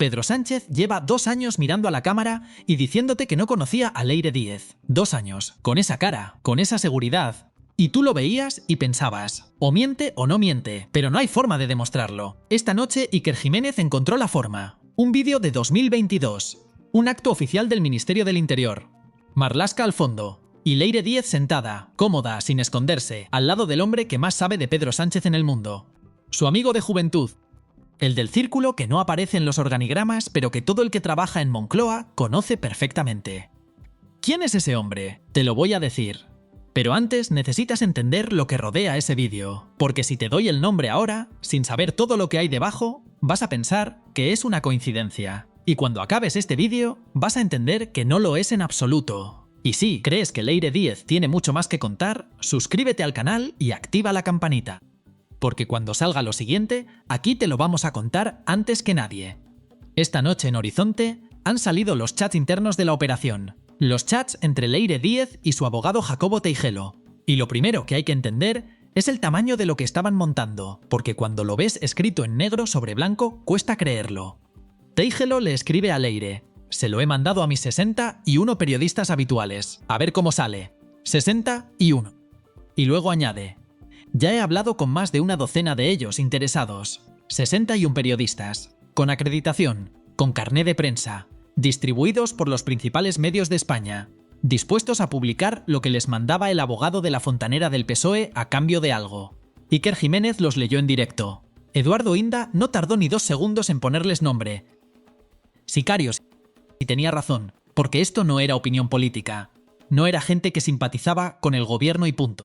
Pedro Sánchez lleva 2 años mirando a la cámara y diciéndote que no conocía a Leire Díez. 2 años, con esa cara, con esa seguridad. Y tú lo veías y pensabas, o miente o no miente, pero no hay forma de demostrarlo. Esta noche Iker Jiménez encontró la forma. Un vídeo de 2022. Un acto oficial del Ministerio del Interior. Marlaska al fondo. Y Leire Díez sentada, cómoda, sin esconderse, al lado del hombre que más sabe de Pedro Sánchez en el mundo. Su amigo de juventud. El del círculo que no aparece en los organigramas, pero que todo el que trabaja en Moncloa conoce perfectamente. ¿Quién es ese hombre? Te lo voy a decir. Pero antes necesitas entender lo que rodea ese vídeo, porque si te doy el nombre ahora, sin saber todo lo que hay debajo, vas a pensar que es una coincidencia. Y cuando acabes este vídeo, vas a entender que no lo es en absoluto. Y si crees que Leire Díez tiene mucho más que contar, suscríbete al canal y activa la campanita. Porque cuando salga lo siguiente, aquí te lo vamos a contar antes que nadie. Esta noche en Horizonte han salido los chats internos de la operación. Los chats entre Leire Díez y su abogado Jacobo Teijelo. Y lo primero que hay que entender es el tamaño de lo que estaban montando, porque cuando lo ves escrito en negro sobre blanco, cuesta creerlo. Teijelo le escribe a Leire: se lo he mandado a mis 61 periodistas habituales, a ver cómo sale. 61. Y luego añade: ya he hablado con más de una docena de ellos interesados. 61 periodistas, con acreditación, con carné de prensa, distribuidos por los principales medios de España, dispuestos a publicar lo que les mandaba el abogado de la fontanera del PSOE a cambio de algo. Iker Jiménez los leyó en directo. Eduardo Inda no tardó ni 2 segundos en ponerles nombre. Sicarios. Y tenía razón, porque esto no era opinión política. No era gente que simpatizaba con el gobierno y punto.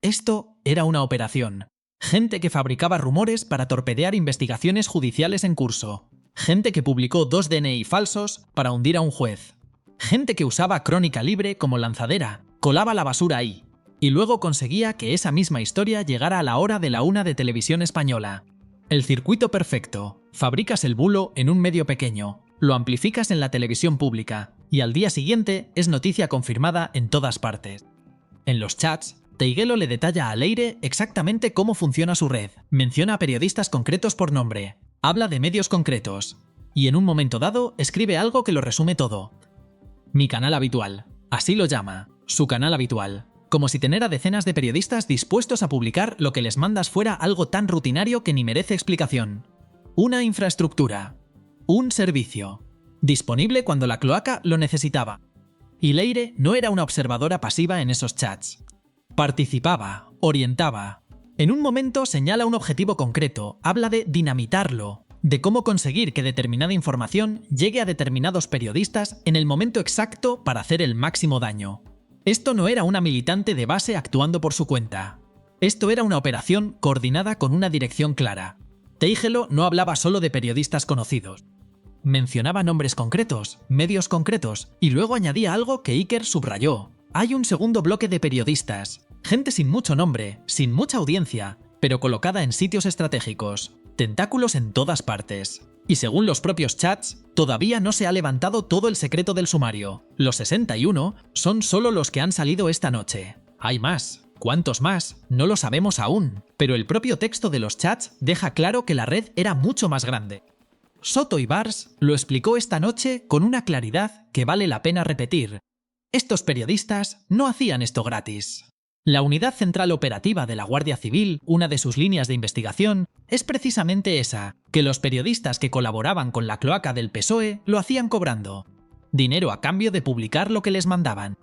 Esto era una operación. Gente que fabricaba rumores para torpedear investigaciones judiciales en curso. Gente que publicó 2 DNI falsos para hundir a un juez. Gente que usaba Crónica Libre como lanzadera, colaba la basura ahí, y luego conseguía que esa misma historia llegara a la hora de la 1 de Televisión Española. El circuito perfecto. Fabricas el bulo en un medio pequeño, lo amplificas en la televisión pública, y al día siguiente es noticia confirmada en todas partes. En los chats, Teijelo le detalla a Leire exactamente cómo funciona su red, menciona a periodistas concretos por nombre, habla de medios concretos, y en un momento dado escribe algo que lo resume todo. Mi canal habitual, así lo llama, su canal habitual, como si tener a decenas de periodistas dispuestos a publicar lo que les mandas fuera algo tan rutinario que ni merece explicación. Una infraestructura, un servicio, disponible cuando la cloaca lo necesitaba. Y Leire no era una observadora pasiva en esos chats. Participaba, orientaba. En un momento señala un objetivo concreto, habla de dinamitarlo, de cómo conseguir que determinada información llegue a determinados periodistas en el momento exacto para hacer el máximo daño. Esto no era una militante de base actuando por su cuenta. Esto era una operación coordinada con una dirección clara. Teijelo no hablaba solo de periodistas conocidos. Mencionaba nombres concretos, medios concretos, y luego añadía algo que Iker subrayó. Hay un segundo bloque de periodistas, gente sin mucho nombre, sin mucha audiencia, pero colocada en sitios estratégicos, tentáculos en todas partes. Y según los propios chats, todavía no se ha levantado todo el secreto del sumario. Los 61 son solo los que han salido esta noche. Hay más. ¿Cuántos más? No lo sabemos aún, pero el propio texto de los chats deja claro que la red era mucho más grande. Soto y Bars lo explicó esta noche con una claridad que vale la pena repetir. Estos periodistas no hacían esto gratis. La Unidad Central Operativa de la Guardia Civil, una de sus líneas de investigación, es precisamente esa, que los periodistas que colaboraban con la cloaca del PSOE lo hacían cobrando. Dinero a cambio de publicar lo que les mandaban.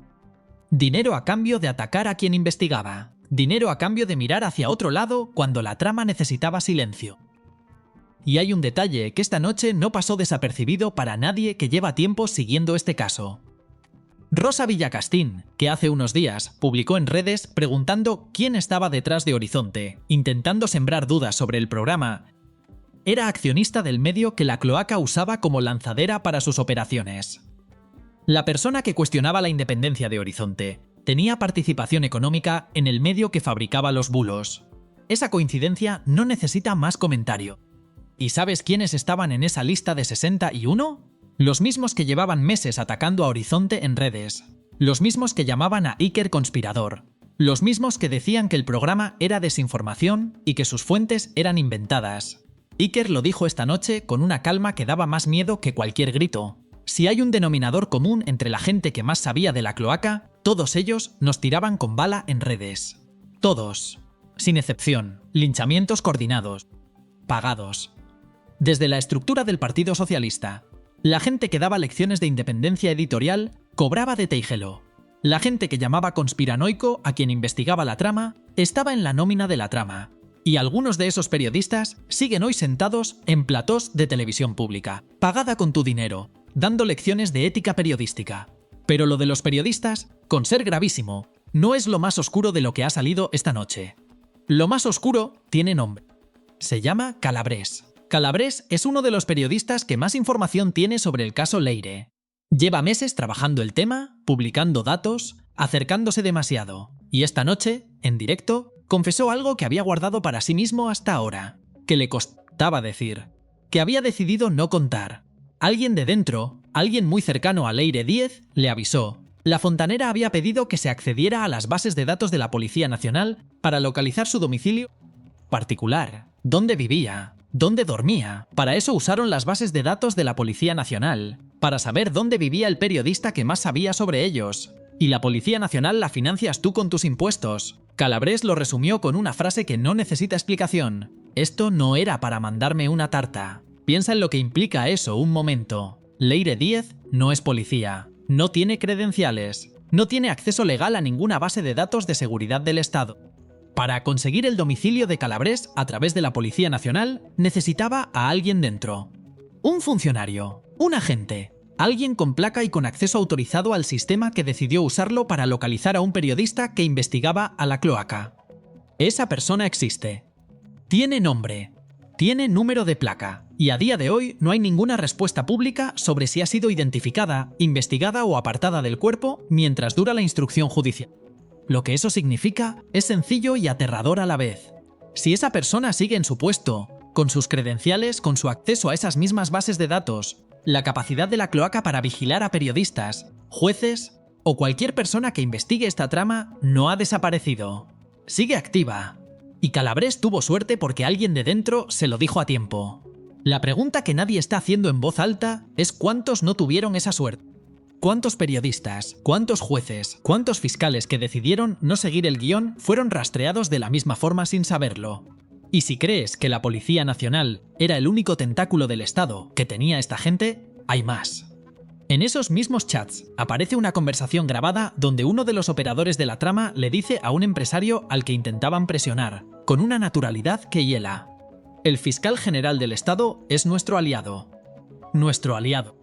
Dinero a cambio de atacar a quien investigaba. Dinero a cambio de mirar hacia otro lado cuando la trama necesitaba silencio. Y hay un detalle que esta noche no pasó desapercibido para nadie que lleva tiempo siguiendo este caso. Rosa Villacastín, que hace unos días publicó en redes preguntando quién estaba detrás de Horizonte, intentando sembrar dudas sobre el programa, era accionista del medio que la cloaca usaba como lanzadera para sus operaciones. La persona que cuestionaba la independencia de Horizonte tenía participación económica en el medio que fabricaba los bulos. Esa coincidencia no necesita más comentario. ¿Y sabes quiénes estaban en esa lista de 61? Los mismos que llevaban meses atacando a Horizonte en redes. Los mismos que llamaban a Iker conspirador. Los mismos que decían que el programa era desinformación y que sus fuentes eran inventadas. Iker lo dijo esta noche con una calma que daba más miedo que cualquier grito. Si hay un denominador común entre la gente que más sabía de la cloaca, todos ellos nos tiraban con bala en redes. Todos. Sin excepción. Linchamientos coordinados. Pagados. Desde la estructura del Partido Socialista. La gente que daba lecciones de independencia editorial cobraba de Teijelo. La gente que llamaba conspiranoico a quien investigaba la trama estaba en la nómina de la trama. Y algunos de esos periodistas siguen hoy sentados en platós de televisión pública, pagada con tu dinero, dando lecciones de ética periodística. Pero lo de los periodistas, con ser gravísimo, no es lo más oscuro de lo que ha salido esta noche. Lo más oscuro tiene nombre. Se llama Calabrés. Calabrés es uno de los periodistas que más información tiene sobre el caso Leire. Lleva meses trabajando el tema, publicando datos, acercándose demasiado. Y esta noche, en directo, confesó algo que había guardado para sí mismo hasta ahora, que le costaba decir, que había decidido no contar. Alguien de dentro, alguien muy cercano a Leire Díez, le avisó. La fontanera había pedido que se accediera a las bases de datos de la Policía Nacional para localizar su domicilio particular, dónde vivía, dónde dormía. Para eso usaron las bases de datos de la Policía Nacional, para saber dónde vivía el periodista que más sabía sobre ellos. Y la Policía Nacional la financias tú con tus impuestos. Calabrés lo resumió con una frase que no necesita explicación. Esto no era para mandarme una tarta. Piensa en lo que implica eso un momento. Leire Díez no es policía, no tiene credenciales, no tiene acceso legal a ninguna base de datos de seguridad del Estado. Para conseguir el domicilio de Calabrés a través de la Policía Nacional, necesitaba a alguien dentro. Un funcionario, un agente, alguien con placa y con acceso autorizado al sistema que decidió usarlo para localizar a un periodista que investigaba a la cloaca. Esa persona existe. Tiene nombre. Tiene número de placa. Y a día de hoy no hay ninguna respuesta pública sobre si ha sido identificada, investigada o apartada del cuerpo mientras dura la instrucción judicial. Lo que eso significa es sencillo y aterrador a la vez. Si esa persona sigue en su puesto, con sus credenciales, con su acceso a esas mismas bases de datos, la capacidad de la cloaca para vigilar a periodistas, jueces o cualquier persona que investigue esta trama no ha desaparecido. Sigue activa. Y Calabrés tuvo suerte porque alguien de dentro se lo dijo a tiempo. La pregunta que nadie está haciendo en voz alta es cuántos no tuvieron esa suerte. ¿Cuántos periodistas, cuántos jueces, cuántos fiscales que decidieron no seguir el guión fueron rastreados de la misma forma sin saberlo? Y si crees que la Policía Nacional era el único tentáculo del Estado que tenía esta gente, hay más. En esos mismos chats aparece una conversación grabada donde uno de los operadores de la trama le dice a un empresario al que intentaban presionar, con una naturalidad que hiela: el fiscal general del Estado es nuestro aliado. Nuestro aliado.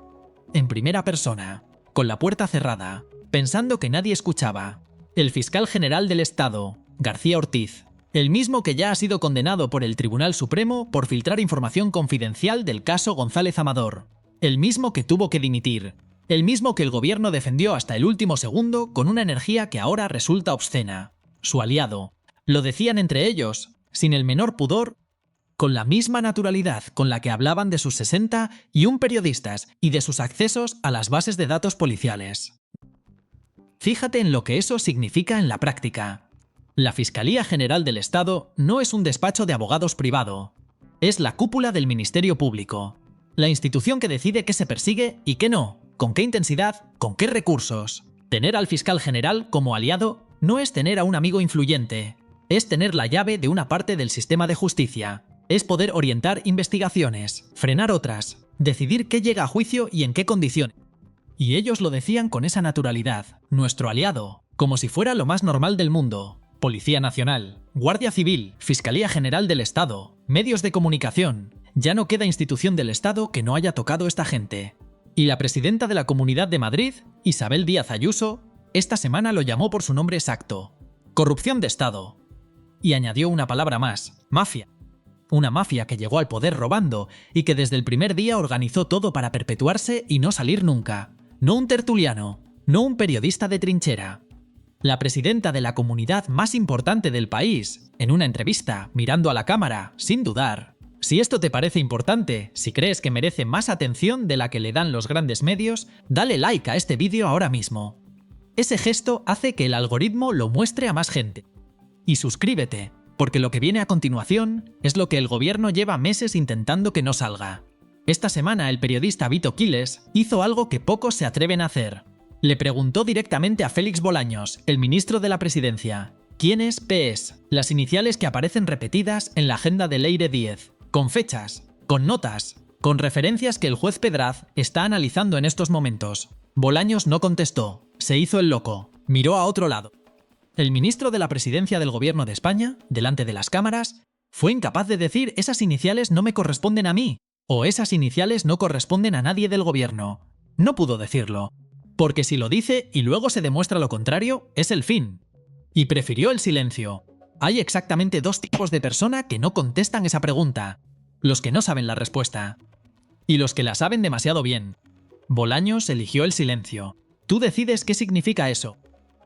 En primera persona, con la puerta cerrada, pensando que nadie escuchaba. El fiscal general del Estado, García Ortiz, el mismo que ya ha sido condenado por el Tribunal Supremo por filtrar información confidencial del caso González Amador. El mismo que tuvo que dimitir. El mismo que el gobierno defendió hasta el último segundo con una energía que ahora resulta obscena. Su aliado. Lo decían entre ellos, sin el menor pudor, con la misma naturalidad con la que hablaban de sus 61 periodistas y de sus accesos a las bases de datos policiales. Fíjate en lo que eso significa en la práctica. La Fiscalía General del Estado no es un despacho de abogados privado. Es la cúpula del Ministerio Público. La institución que decide qué se persigue y qué no, con qué intensidad, con qué recursos. Tener al fiscal general como aliado no es tener a un amigo influyente. Es tener la llave de una parte del sistema de justicia. Es poder orientar investigaciones, frenar otras, decidir qué llega a juicio y en qué condiciones. Y ellos lo decían con esa naturalidad, nuestro aliado, como si fuera lo más normal del mundo. Policía Nacional, Guardia Civil, Fiscalía General del Estado, medios de comunicación. Ya no queda institución del Estado que no haya tocado esta gente. Y la presidenta de la Comunidad de Madrid, Isabel Díaz Ayuso, esta semana lo llamó por su nombre exacto: corrupción de Estado. Y añadió una palabra más: mafia. Una mafia que llegó al poder robando y que desde el primer día organizó todo para perpetuarse y no salir nunca. No un tertuliano, no un periodista de trinchera. La presidenta de la comunidad más importante del país, en una entrevista, mirando a la cámara, sin dudar. Si esto te parece importante, si crees que merece más atención de la que le dan los grandes medios, dale like a este vídeo ahora mismo. Ese gesto hace que el algoritmo lo muestre a más gente. Y suscríbete. porque lo que viene a continuación es lo que el gobierno lleva meses intentando que no salga. Esta semana el periodista Vito Quiles hizo algo que pocos se atreven a hacer. Le preguntó directamente a Félix Bolaños, el ministro de la Presidencia, ¿quién es PS? Las iniciales que aparecen repetidas en la agenda de Leire Díez, con fechas, con notas, con referencias que el juez Pedraz está analizando en estos momentos. Bolaños no contestó, se hizo el loco, miró a otro lado. El ministro de la Presidencia del Gobierno de España, delante de las cámaras, fue incapaz de decir esas iniciales no me corresponden a mí, o esas iniciales no corresponden a nadie del gobierno. No pudo decirlo, porque si lo dice y luego se demuestra lo contrario, es el fin. Y prefirió el silencio. Hay exactamente dos tipos de persona que no contestan esa pregunta: los que no saben la respuesta y los que la saben demasiado bien. Bolaños eligió el silencio. Tú decides qué significa eso.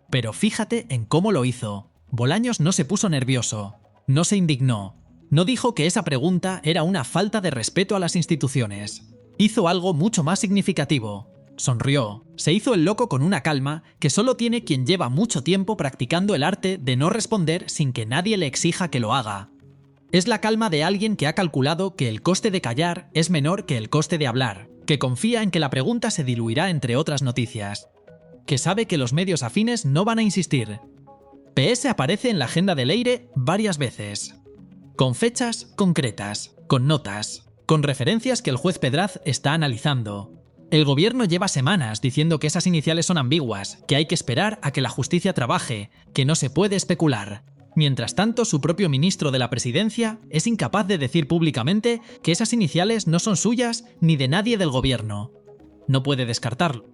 Pero fíjate en cómo lo hizo. Bolaños no se puso nervioso, no se indignó, no dijo que esa pregunta era una falta de respeto a las instituciones. Hizo algo mucho más significativo. Sonrió, se hizo el loco con una calma que solo tiene quien lleva mucho tiempo practicando el arte de no responder sin que nadie le exija que lo haga. Es la calma de alguien que ha calculado que el coste de callar es menor que el coste de hablar, que confía en que la pregunta se diluirá entre otras noticias, que sabe que los medios afines no van a insistir. PS aparece en la agenda de Leire varias veces, con fechas concretas, con notas, con referencias que el juez Pedraz está analizando. El gobierno lleva semanas diciendo que esas iniciales son ambiguas, que hay que esperar a que la justicia trabaje, que no se puede especular. Mientras tanto, su propio ministro de la Presidencia es incapaz de decir públicamente que esas iniciales no son suyas ni de nadie del gobierno. No puede descartarlo,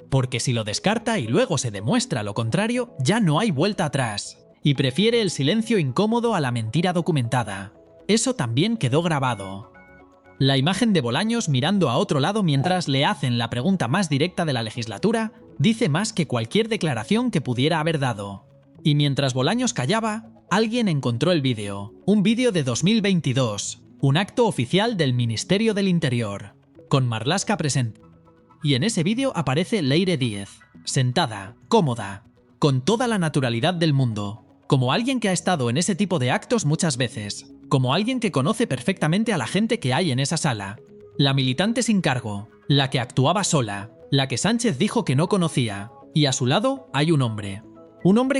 porque si lo descarta y luego se demuestra lo contrario, ya no hay vuelta atrás, y prefiere el silencio incómodo a la mentira documentada. Eso también quedó grabado. La imagen de Bolaños mirando a otro lado mientras le hacen la pregunta más directa de la legislatura dice más que cualquier declaración que pudiera haber dado. Y mientras Bolaños callaba, alguien encontró el vídeo, un vídeo de 2022, un acto oficial del Ministerio del Interior, con Marlaska presente. Y en ese vídeo aparece Leire Díez, sentada, cómoda, con toda la naturalidad del mundo, como alguien que ha estado en ese tipo de actos muchas veces, como alguien que conoce perfectamente a la gente que hay en esa sala, la militante sin cargo, la que actuaba sola, la que Sánchez dijo que no conocía, y a su lado hay un hombre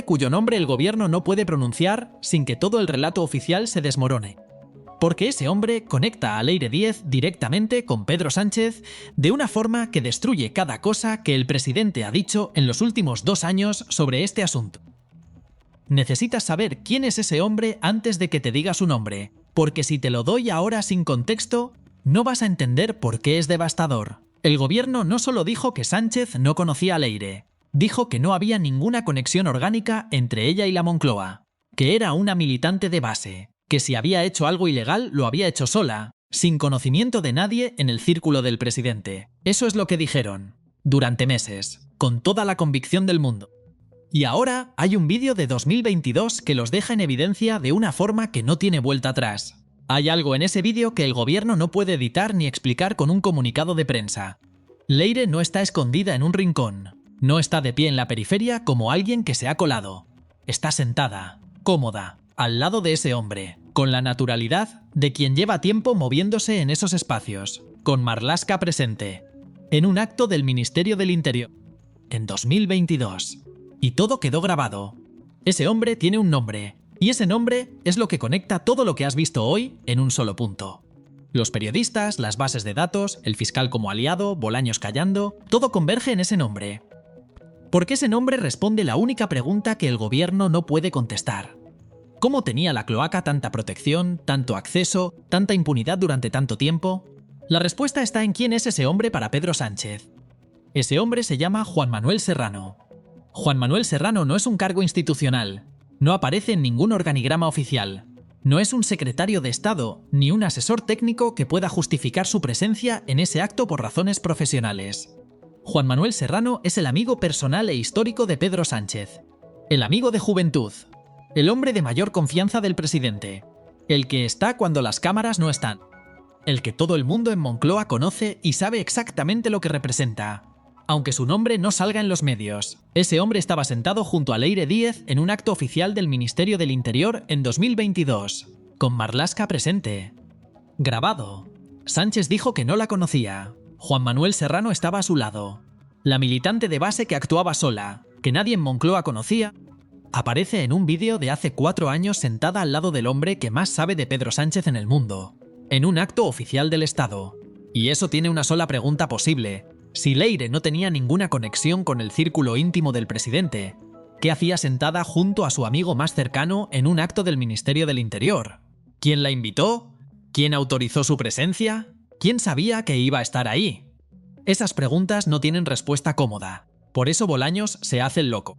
cuyo nombre el gobierno no puede pronunciar sin que todo el relato oficial se desmorone. Porque ese hombre conecta a Leire Díez directamente con Pedro Sánchez de una forma que destruye cada cosa que el presidente ha dicho en los últimos 2 años sobre este asunto. Necesitas saber quién es ese hombre antes de que te diga su nombre, porque si te lo doy ahora sin contexto, no vas a entender por qué es devastador. El gobierno no solo dijo que Sánchez no conocía a Leire, dijo que no había ninguna conexión orgánica entre ella y la Moncloa, que era una militante de base, que si había hecho algo ilegal lo había hecho sola, sin conocimiento de nadie en el círculo del presidente. Eso es lo que dijeron, durante meses, con toda la convicción del mundo. Y ahora hay un vídeo de 2022 que los deja en evidencia de una forma que no tiene vuelta atrás. Hay algo en ese vídeo que el gobierno no puede editar ni explicar con un comunicado de prensa. Leire no está escondida en un rincón. No está de pie en la periferia como alguien que se ha colado. Está sentada, cómoda, al lado de ese hombre, con la naturalidad de quien lleva tiempo moviéndose en esos espacios, con Marlaska presente, en un acto del Ministerio del Interior, en 2022. Y todo quedó grabado. Ese hombre tiene un nombre, y ese nombre es lo que conecta todo lo que has visto hoy en un solo punto. Los periodistas, las bases de datos, el fiscal como aliado, Bolaños callando, todo converge en ese nombre. Porque ese nombre responde la única pregunta que el gobierno no puede contestar. ¿Cómo tenía la cloaca tanta protección, tanto acceso, tanta impunidad durante tanto tiempo? La respuesta está en quién es ese hombre para Pedro Sánchez. Ese hombre se llama Juan Manuel Serrano. Juan Manuel Serrano no es un cargo institucional, no aparece en ningún organigrama oficial, no es un secretario de Estado ni un asesor técnico que pueda justificar su presencia en ese acto por razones profesionales. Juan Manuel Serrano es el amigo personal e histórico de Pedro Sánchez, el amigo de juventud, el hombre de mayor confianza del presidente, el que está cuando las cámaras no están, el que todo el mundo en Moncloa conoce y sabe exactamente lo que representa, aunque su nombre no salga en los medios. Ese hombre estaba sentado junto a Leire Díez en un acto oficial del Ministerio del Interior en 2022, con Marlaska presente. Grabado. Sánchez dijo que no la conocía. Juan Manuel Serrano estaba a su lado. La militante de base que actuaba sola, que nadie en Moncloa conocía, aparece en un vídeo de hace 4 años sentada al lado del hombre que más sabe de Pedro Sánchez en el mundo, en un acto oficial del Estado. Y eso tiene una sola pregunta posible. Si Leire no tenía ninguna conexión con el círculo íntimo del presidente, ¿qué hacía sentada junto a su amigo más cercano en un acto del Ministerio del Interior? ¿Quién la invitó? ¿Quién autorizó su presencia? ¿Quién sabía que iba a estar ahí? Esas preguntas no tienen respuesta cómoda. Por eso Bolaños se hace el loco.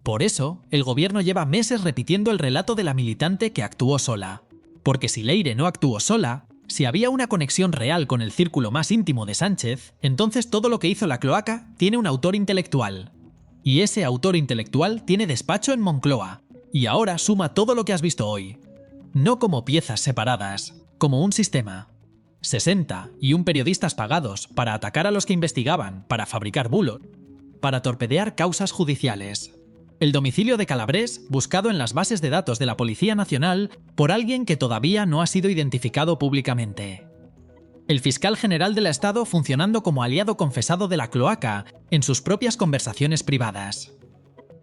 Por eso, el gobierno lleva meses repitiendo el relato de la militante que actuó sola. Porque si Leire no actuó sola, si había una conexión real con el círculo más íntimo de Sánchez, entonces todo lo que hizo la cloaca tiene un autor intelectual. Y ese autor intelectual tiene despacho en Moncloa. Y ahora suma todo lo que has visto hoy. No como piezas separadas, como un sistema. 60 y un periodistas pagados para atacar a los que investigaban, para fabricar bulos, para torpedear causas judiciales. El domicilio de Calabrés buscado en las bases de datos de la Policía Nacional por alguien que todavía no ha sido identificado públicamente. El fiscal general del Estado funcionando como aliado confesado de la cloaca en sus propias conversaciones privadas.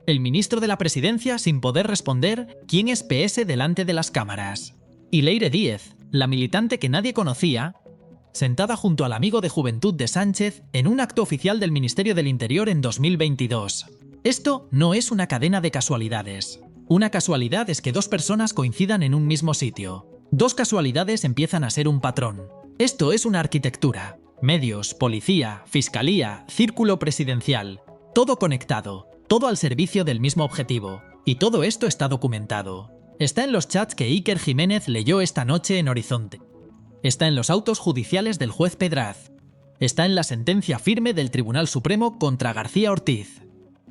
El ministro de la Presidencia sin poder responder quién es PS delante de las cámaras. Y Leire Díez, la militante que nadie conocía, sentada junto al amigo de juventud de Sánchez en un acto oficial del Ministerio del Interior en 2022. Esto no es una cadena de casualidades. Una casualidad es que 2 personas coincidan en un mismo sitio. 2 casualidades empiezan a ser un patrón. Esto es una arquitectura. Medios, policía, fiscalía, círculo presidencial. Todo conectado, todo al servicio del mismo objetivo. Y todo esto está documentado. Está en los chats que Iker Jiménez leyó esta noche en Horizonte. Está en los autos judiciales del juez Pedraz. Está en la sentencia firme del Tribunal Supremo contra García Ortiz.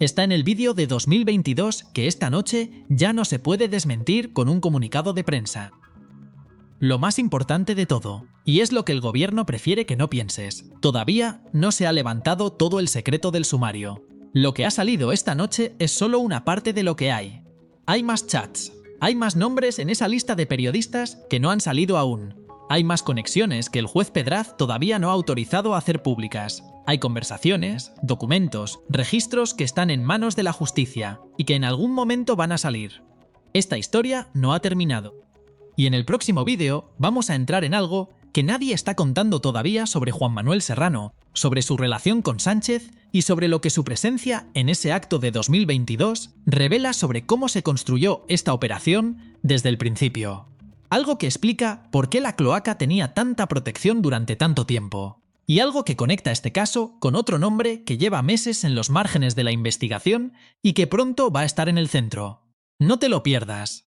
Está en el vídeo de 2022 que esta noche ya no se puede desmentir con un comunicado de prensa. Lo más importante de todo, y es lo que el gobierno prefiere que no pienses, todavía no se ha levantado todo el secreto del sumario. Lo que ha salido esta noche es solo una parte de lo que hay. Hay más chats, hay más nombres en esa lista de periodistas que no han salido aún. Hay más conexiones que el juez Pedraz todavía no ha autorizado a hacer públicas. Hay conversaciones, documentos, registros que están en manos de la justicia y que en algún momento van a salir. Esta historia no ha terminado. Y en el próximo vídeo vamos a entrar en algo que nadie está contando todavía sobre Juan Manuel Serrano, sobre su relación con Sánchez y sobre lo que su presencia en ese acto de 2022 revela sobre cómo se construyó esta operación desde el principio. Algo que explica por qué la cloaca tenía tanta protección durante tanto tiempo. Y algo que conecta este caso con otro nombre que lleva meses en los márgenes de la investigación y que pronto va a estar en el centro. No te lo pierdas.